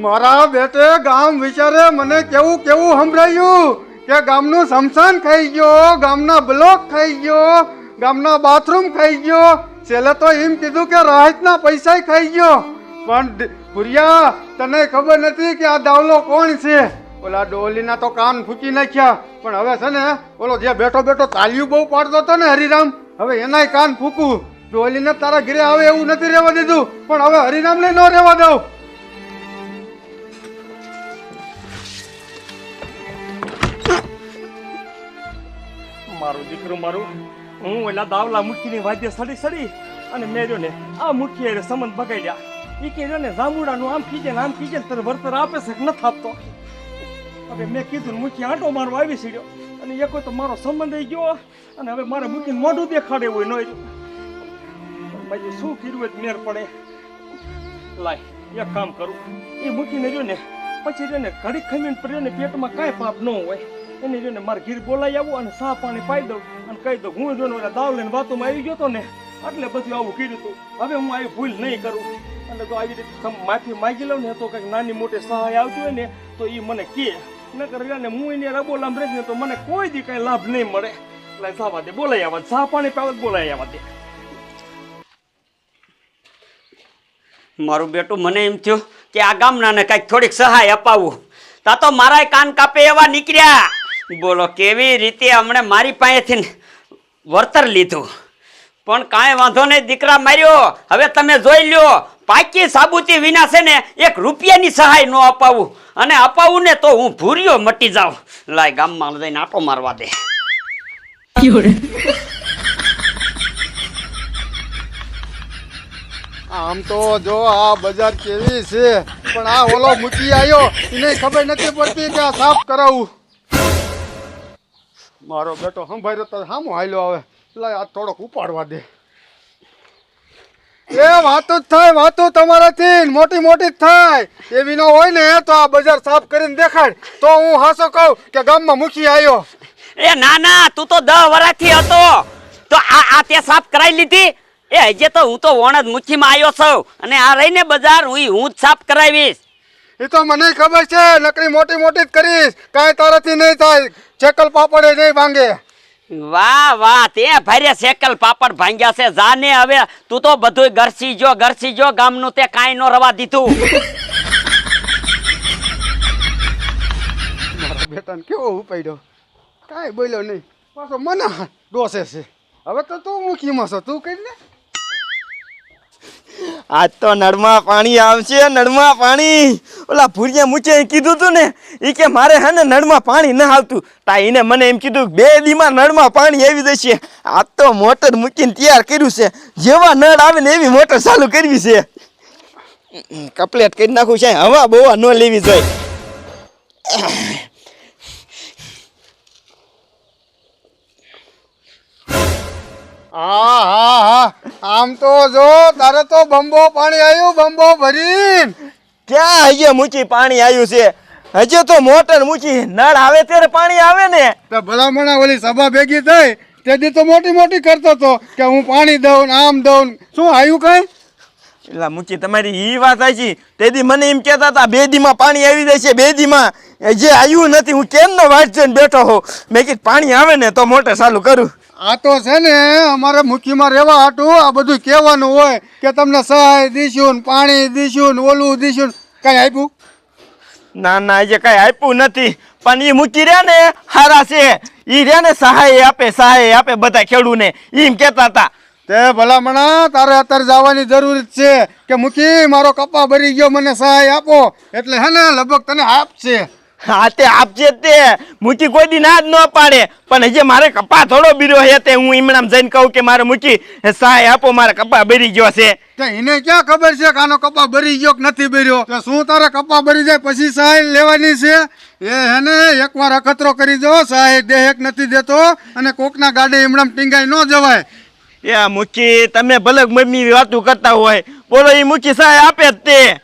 મારા બેટે ગામ વિચારે મને કેવું કેવું સંભળાયું કે ગામનું સ્મશાન ખાઈ ગયો, ગામના બ્લોક ખાઈ ગયો, ગામના બાથરૂમ ખાઈ ગયો, છેલ્લે તો એમ કીધું કે રાહતના પૈસા ખાઈ ગયો. પણ ભુરિયા, તને ખબર નથી કે આ દાવલો કોણ છે? ઓલા ડોલીના તો કાન ફૂકી નાખ્યા, પણ હવે છે ને ઓલો જે બેઠો બેઠો તાલિયું બહુ પાડતો હતો ને હરિરામ, હવે એનાય કાન ફૂકું. ડોલીને તારા ઘરે આવે એવું નથી રહેવા દીધું, પણ હવે હરિરામને ન રહેવા દઉં. મારું દીકરું મારું, હું ઓલા દાવલા મુઠ્ઠીની વાદ્ય સડી અને મેર્યો ને આ મુઠ્ઠી અરે સંબંધ બગાડ્યા. ઈ કે ને જામુડાનું આમ ખીજે ને તને વળતર આપે છે કે નથી આપતો. હવે મેં કીધું ને મુઠ્ઠી આંટો મારવા આવી સીડ્યો અને એકો તો મારો સંબંધ આવી ગયો અને હવે મારે મુઠ્ઠીને મોઢું દેખાડે હોય ન ભાઈ શું કર્યું હોય મેર પડે. લાય એક કામ કરું, એ મુઠ્ઠીને રહ્યો ને પછી રહ્યો ને ઘડીક ખમીને પડ્યો ને પેટમાં કાંઈ પાપ ન હોય એને જોઈને મારે ઘીર બોલાવી આવું અને સા પાણી પાઈ દઉં અને કહી દઉં હું જોઈને ઓલા દાવ લઈને વાતોમાં આવી ગયો હતો ને એટલે બધું આવું કર્યું હતું. હવે હું આવી ભૂલ નહીં કરું અને તો આવી રીતે માફી માગી લઉં ને તો કંઈક નાની મોટી સહાય આવતી હોય ને તો એ મને કહે, નકર ને હું એને રબોલામ રહીશ ને તો મને કોઈ દી કઈ લાભ નહીં મળે. એટલે સાવા દે, બોલાઈ આવવા, સા પાણી પાવત બોલાઈ આવવા દે. મારું બેટું મને એમ થયું કે આ ગામનાને કંઈક થોડીક સહાય અપાવું, તા તો મારા કાન કાપે એવા નીકળ્યા. બોલો કેવી રીતે હમણે મારી પાસેથી વળતર લીધું, પણ કાંઈ વાંધો નહીં, દીકરા માર્યો. હવે તમે જોઈ લ્યો, પાકી સાબુતી વિના છે ને 1 રૂપિયાની સહાય ન અપાવું, અને અપાવું ને તો હું ભૂર્યો મટી જાઉં. લાય ગામમાં જઈને આટો મારવા દે. આમ તો જો આ બજાર કેવી છે, પણ આ ઓલો મૂકી આવ્યો એને ખબર નથી પડતી કે આ સાફ કરાવું. મારો બેટો સંભાળ્યો તો સામો હાલ્યો આવે, એટલે આ થોડોક ઉપાડવા દે. એ વાતો જ થાય, વાતો તમારાથી મોટી મોટી જ થાય. એવી ન હોય ને તો આ બજાર સાફ કરીને દેખાડ તો હું હાસો કહું કે ગામમાં મૂકી આવ્યો. એ ના ના, તું તો 10 વર્ષથી હતો તો આ તે સાફ કરાવી લીધી? એ હજે તો હું તો વણ જ મુઠ્ઠીમાં આવ્યો છું અને આ રહીને બજાર હું જ સાફ કરાવીશ. એ તો મને ખબર છે, નકરી મોટી મોટી જ કરીશ, કાંઈ તારાથી નહીં થાય. ચકલ પાપડે નહીં ભાંગે. વાહ વાહ, તે ભારે સેકલ પાપડ ભાંગ્યા છે. જાને હવે તું તો બધું ઘરસી જો ગામનું તે કાંઈ ન રવા દીધું. મારા બેટાને કેવો ઉપાડ્યો, કાંઈ બોલ્યો નહીં, પાછો મને ડોસે છે. હવે તો તું મૂકીમાં છો, તું કઈ ને. આજ તો નળમાં પાણી આવશે, નળમાં પાણી. ઓલા ભુરિયા મૂચે કીધું તું ને એ કે મારે હે ને નળમાં પાણી ન આવતું, તા એને મને એમ કીધું 2 દીમાં નળમાં પાણી આવી જશે. આ તો મોટર મૂકીને તૈયાર કર્યું છે, જેવા નળ આવે ને એવી મોટર ચાલુ કરવી છે. કપલેટ કરી નાખું છે, હવા બહુ ન લેવી જોઈએ. હા હા હા, આમ તો જો તારે તો બંબો પાણી આવ્યું, બંબો ભરીને. ક્યાં હજી મૂચી પાણી આવ્યું છે? હજી તો મોટર મૂકી, નળ આવે ત્યારે પાણી આવે ને. તો ભલામણા ઓલી સભા ભેગી થઈ તેથી તો મોટી મોટી કરતો હતો કે હું પાણી દઉં આમ દઉં. શું આવ્યું કઈ? એટલે મૂકી તમારી ઈ વાત સાચી. તેથી મને એમ કહેતા હતા 2 દીમાં પાણી આવી જાય છે, 2 દીમાં. જે આવ્યું નથી, હું કેમનો વાટ જોઈને બેઠો હોઉં. મેં કીધું પાણી આવે ને તો મોટર ચાલુ કરું. આ તો છે ને અમારે મુઠ્ઠીમાં રહેવા હાટું આ બધું કહેવાનું હોય કે તમને સહાય દીશું ને પાણી દીશું ને ઓલું દીશું. કઈ આપ્યું? ના ના, જે કઈ આપ્યું નથી. પણ એ મૂકી રહ્યા ને હારા છે, એ રહ્યા ને સહાય આપે બધા ખેડૂને, એમ કેતા હતા. તે ભલામણા તારે અત્યારે જવાની જરૂર છે કે મૂકી મારો કપા ભરી ગયો, મને સહાય આપો. એટલે હે ને લગભગ તને આપશે. હા તે આપજે તે. મૂકી કોઈ દી ના જ ન પાડે, પણ હજી મારે કપા થોડો બીરો હે તે હું ઈમણામ જઈને કહું કે મારે મૂકી સહાય આપો, મારે કપા ભરી ગયો છે. એને ક્યાં ખબર છે કે આનો કપા ભરી ગયો કે નથી ભર્યો? તો શું તારે કપા ભરી જાય પછી સહાય લેવાની છે? એ હે ને એકવાર અખતરો કરી દો, સહાય દેહેક નથી દેતો અને કોકના ગાડે ઈમણામ ટીંગાઈ ન જવાય. એ મૂકી તમે ભલે મમ્મી વાતું કરતા હોય, બોલો એ મૂકી સહાય આપે જ તે.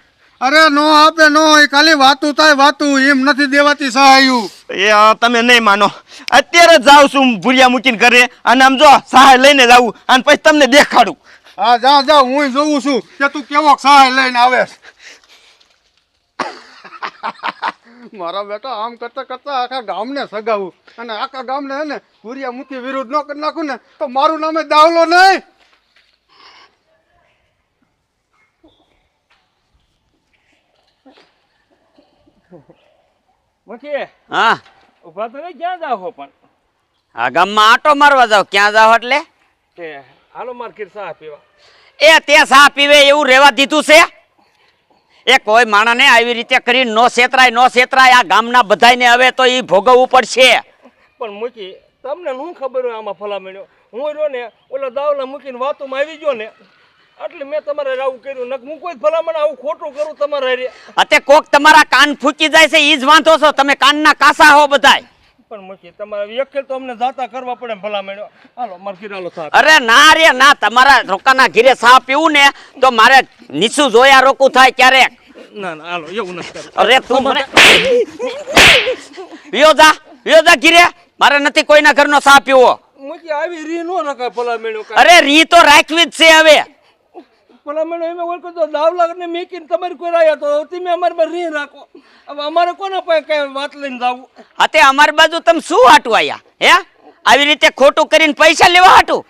અરે નો આપે નો, ખાલી વાતું થાય વાતું, એમ નથી દેવાતી સહાયું. એ તમે નહીં માનો, અત્યારે જ જાઉં છું ભૂરિયા મૂકીને ઘરે, અને આમ જો સહાય લઈને જાઉં અને પછી તમને દેખાડું. હા જા હું જોઉં છું કે તું કેવો સહાય લઈને આવે. મારા બેટા આમ કરતા કરતા આખા ગામને સગાવું અને આખા ગામને હે ને ભૂરિયા મુખી વિરુદ્ધ ન કરી નાખું ને તો મારું નામે દાવલો નહીં. મુખી હા ઉભા તો નહીં, ક્યાં જાવ પણ આ ગામમાં આટો મારવા જાવ. ક્યાં જાવ એટલે? તે હાલો માર્કેટ ચા પીવા. એ તે સા પીવે એવું રહેવા દીધું છે? એ કોઈ માણસને આવી રીતે કરી નો છેતરાય. આ ગામના બધાયને હવે તો ઈ ભોગવવું પડશે. પણ મૂકી તમને શું ખબર હોય આમાં ફલામણ્યો? હું રહ્યો ને ઓલા દાવલા મૂકીને વાતોમાં આવી ગયો ને એટલે મેં તમારે આવું કર્યું. નક હું કોઈ ભલામણ આવું ખોટું કરું તમારે હારે. અતે કોક તમારા કાન ફૂકી જાય છે ઈ જ વાંધો છો. તમે કાનના કાસા હો બધાય. પણ મૂકી તમારે એક તો અમને જાતા કરવા પડે ભલામણ્યો. હાલો માર્કેટ હાલો ચા. અરે ના રે ના, તમારા રોકાના ઘીરે સા પીવું ને તો મારે નીચું જોયા રોકું થાય ક્યારેક. ના ના હાલો એવું નથી કરવું. અરે તું મને વિયો જા ઘીરે. મારે નથી કોઈના ઘરનો સા પીવો. મૂકી આવી રી નો રખાય ભલામણ્યો. અરે રી તો રાખવી જ છે હવે. ભલામણ્યો એમ ઓળખો તો દાવલા ને મેકીને તમારી કોઈ રહ્યા તો તમે અમારી રી રાખો. હવે અમારે કોના પાસે કઈ વાત લઈને જાવું? હા તે અમારી બાજુ તમે શું હાટું આયા હે? આવી રીતે ખોટું કરીને પૈસા લેવા હાટું?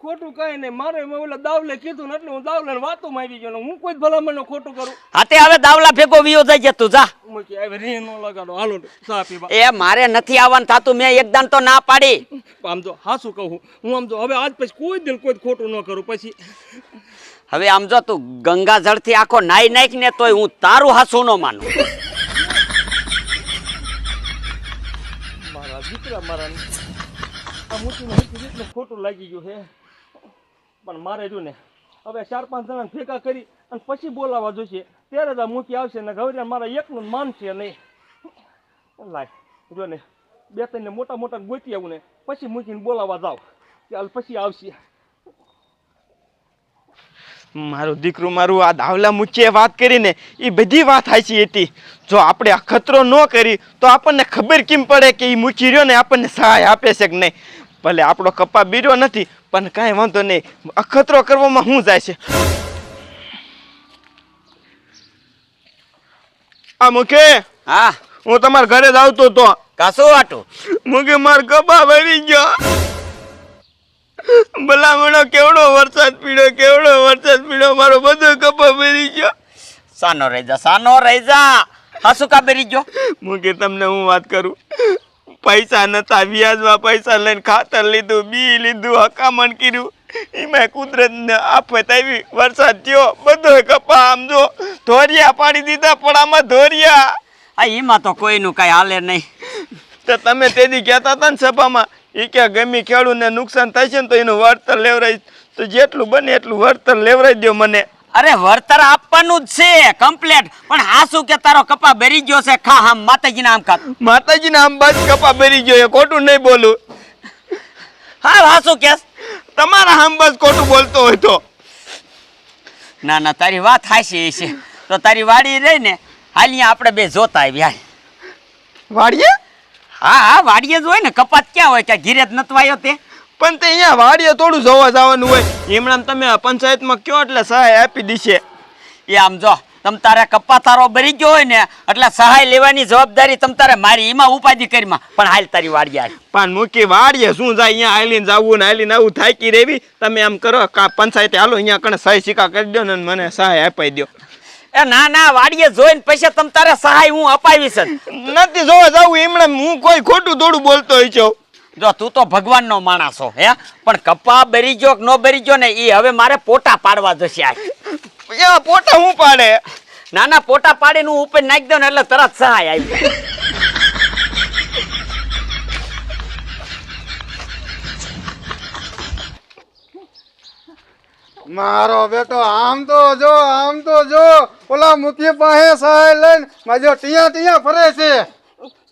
ખોટું કઈ નહીં. મારે મેં ઓલા દાવલે કીધું ને એટલે હું દાવલા વાતોમાં આવી ગયો. હું કોઈ ભલામણ ખોટું કરું? હા તે હવે દાવલા ભેગો વિયો જાય તું જા. મૂકી આવી રી નો લગાડો. હાલો ચા પીવા. એ મારે નથી આવવાનું થાતું. મેં એકદમ તો ના પાડી. આમ તો હાસું કહું હું આમ તો હવે આજ પછી કોઈ દિલ કોઈ ખોટું ન કરું. પછી હવે આમ જો તું ગંગાજળ થી આખો નાઈ નાખ ને તોય હું તારું હાસું ન માનું. મારા દીકરા મારા આ મૂકીને એટલે ખોટું લાગી ગયું છે. પણ મારે જો ને હવે 4-5 જણા ભેગા કરી અને પછી બોલાવા જોઈશે ત્યારે જ આ મૂકી આવશે ને હવે મારા એકનું માનશે નહીં. લાય જો ને 2-3 ને મોટા મોટા ગોતી આવું ને પછી મૂકીને બોલાવા જાવ ચાલ પછી આવશે. મારું દીકરું મારું આ દાવલા મુચીએ વાત કરીને એ બધી વાત સાચી હતી. જો આપણે આ ખતરો ન કરી તો આપણને ખબર કેમ પડે કે એ મૂકી રહ્યો ને આપણને સહાય આપે છે કે નહીં. ભલે આપણો કપા બીર્યો નથી પણ કાંઈ વાંધો નહીં. અખતરો કરવામાં શું જાય છે? આ મુકે હા હું તમારા ઘરે જ આવતો તો કાશું વાટું મુકે માર કપા ભરી ગયો. ભલામણો કેવડો વરસાદ પીડ્યો મારો બધો કપા ભરી ગયો. સાનો રહી જા હાસુ કા બેરી ગયો? મુકે તમને હું વાત કરું, પૈસા નતા, વ્યાજમાં પૈસા લઈને ખાતર લીધું, બી લીધું, હકામણ કર્યું. એમાં કુદરતને આફત આવી, વરસાદ થયો, બધો કપા આમ જો ધોરિયા પાડી દીધા. પણ આમાં ધોરિયા એમાં તો કોઈનું કઈ હાલે નહીં. તો તમે તેથી કહેતા હતા ને સભામાં એ કે ગમી ખેડૂતને નુકસાન થાય છે ને તો એનું વળતર લેવરાય, તો જેટલું બને એટલું વળતર લેવરાઈ દો મને. અરે વળતર આપવાનું જ છે કમ્પ્લેટ. પણ હાસુ કે તારો કપા બેરી ગયો છે ખા આમ માતાજીના આમ ખા. માતાજીના આમ બસ કપા બેરી ગયો, એ ખોટું નહીં બોલું. હા હાસુ કે તમારા આમ બસ ખોટું બોલતો હોય તો. ના તારી વાત હાસી છે. તો તારી વાડી રહી ને હાલિયા આપણે બે જોતા આવ્યા. વાડીએ? હા વાડીએ જ હોય ને. કપાત ક્યાં હોય કે ઘીરે જ નતવાયો તે? પણ તે અહીંયા વાડીએ થોડું જોવા જવાનું હોય. એમણામ તમે પંચાયતમાં કયો એટલે સહાય આપી દીશે. એ આમ જો તમ તારે કપા તારો બરી ગયો હોય ને એટલે સહાય લેવાની જવાબદારી તમ તારે મારી. એમાં ઉપાધિ કરીમાં પણ હાલ તારી વાડીએ આવી. પણ મૂકી વાડીએ શું જાય? અહીંયા હાલીને જવું ને હાલીને આવું થાકી રહેવી. તમે આમ કરો પંચાયતે હાલો અહીંયા કણે સહી સિક્કા કરી દો ને મને સહાય અપાઈ દો. એ ના વાડીએ જોઈને પૈસા તમ તારે સહાય હું અપાવીશ જ. નથી જોવા જવું એમણે. હું કોઈ ખોટું થોડું બોલતો હોય છું. જો તું તો ભગવાનનો માણસ છો હે, પણ કપા બરી ગયો કે નો બરી ગયો ને એ હવે મારે પોટા પાડવા જશે. એવા પોટા હું પાડે? નાના પોટા પાડીને હું ઉપર નાખી દઉં ને એટલે તરત સહાય આવી. મારો બેટો આમ તો જો ઓલા મુખી પાસે સહાય લઈને માજો ટિયા ફરે છે.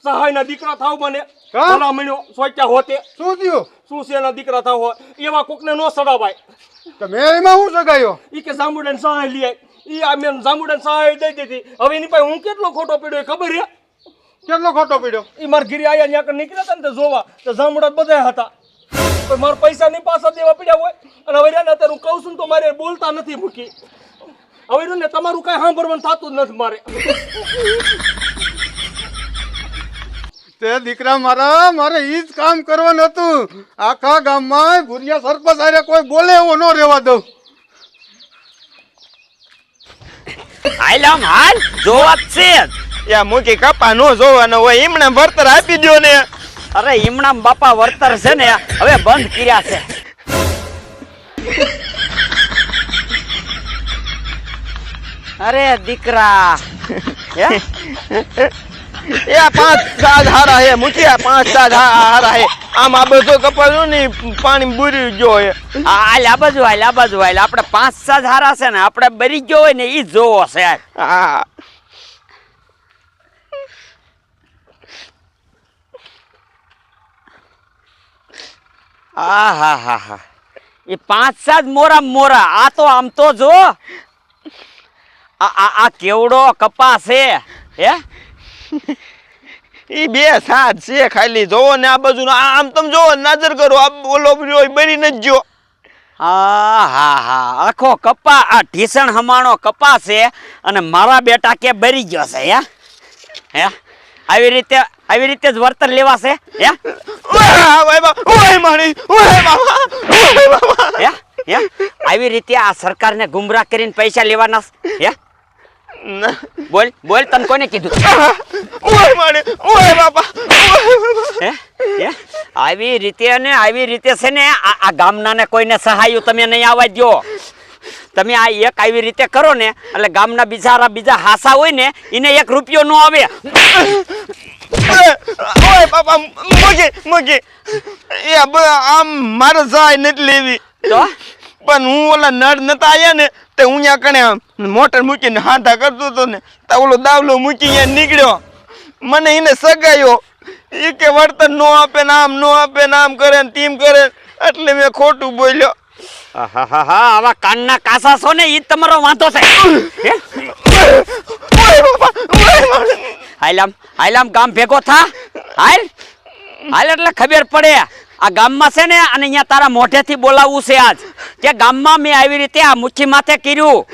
સહાયના દીકરા થાવ મને કા? ભલામણ્યો સોચ્યા હોતે શું થયું? શું છે એના દીકરા થાવ હોય એવા કોકને નો સડાવાય. તો મેં એમાં શું સગાયો? ઈ કે જાંબુડાને સહાય લઈ આવી. ઈ આ મેં જાંબુડાને સહાય દઈ દીધી. હવે એની પાસે હું કેટલો ખોટો પડ્યો એ ખબર છે? કેટલો ખોટો પડ્યો? ઈ મારા ઘરે આયા ત્યાં નીકળ્યા હતા ને તો જોવા તો જાંબુડા બધા હતા. પણ મારા પૈસા ની પાછા દેવા પડ્યા હોય. અને હવે અત્યારે હું કહું છું ને તો મારે બોલતા નથી મૂકી. હવે ને તમારું કઈ સાંભળવાનું થતું જ નથી મારે. તે દીકરા મારા મારે ઈ જ કામ કરવાનું હતું. આખા ગામમાં ભુરિયા સરપંચ હારે કોઈ બોલે એવો ન રહેવા દઉં. હાલ આમ હાલ જોવા જ છે જ. યા મૂકી કપા નો જોવાનો હોય એમને વળતર આપી દો ને. અરે ઈમણામ બાપા વળતર છે ને હવે બંધ કર્યા છે. અરે દીકરા હે? એ 5-7 હારા હે મૂક્યા 5-7 હારા હે. આમ આ બધો કપાયું ને પાણી બુરી ગયો હે. હાલ આ બાજુ હાલ આ બાજુ હાલ. આપણે 5-7 હારા છે ને આપણે બરી ગયો હોય ને ઈ જોવો છે. હા હા હા હા હા એ 5-7 મોરા મોરા. આ તો આમ તો જો આ કેવડો કપા છે હે. ઈ 2-7 છે ખાલી જોવો ને આ બાજુ આમ તમે જોવો નજર કરો આ બોલો બરી ન જો. હા હા હા આખો કપા આ ઢીસણ હમાણો કપા છે અને મારા બેટા કે બરી ગયો છે હે. હે આવી રીતે જ વર્તન લેવાશે હે. ઓય મારી ઓય બાબા ઓય બાબા. હે હે આવી રીતે આ સરકારને ગુમરાહ કરીને પૈસા લેવાના હે. બોલ બોલ તને કોને કીધું? ઓય મારી ઓય બાબા હે હે આવી રીતે છે ને આ ગામનાને કોઈને સહાયું તમે નહીં આવવા દો. તમે આ એક આવી રીતે કરો ને એટલે ગામના બીજા હાસા હોય ને એને 1 રૂપિયો ન આવે. ઓય બાબા મગે એ આમ મારે સહાય નથી લેવી તો પણ હું ઓલા નળ નતા આયા ને તે હું ત્યાં કણે મોટર મૂકીને હાંધા કરતો હતો ને તો ઓલો દાવલો મૂકી અહીંયા નીકળ્યો. મને એને સગાયો એ કે વર્તન નો આપે ને આમ કરે ને તેમ કરે એટલે મેં ખોટું બોલ્યો. આવા કાનના કાસા છો ને ઈ તમારો વાંધો છે. હાલ ગામ ભેગો થા. હાલ એટલે ખબર પડે. આ ગામમાં છે ને અને અહીંયા તારા મોઢેથી બોલાવવું છે આજ કે ગામમાં મેં આવી રીતે આ મુઠ્ઠી માથે કર્યું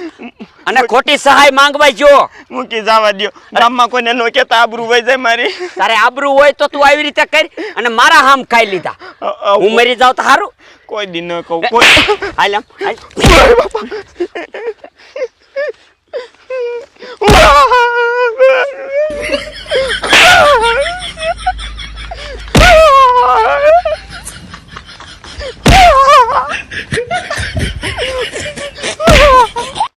અને ખોટી સહાય માંગવા જો. મૂકી જવા દો ગામમાં કોઈને નો કેતા આબરૂ વઈ જાય મારી. તારે આબરૂ હોય તો તું આવી રીતે કરી અને મારા હામ ખાઈ લીધા. હું મરી જાઉં તો સારું. કોઈ દી ન કહું કોઈ. હાલ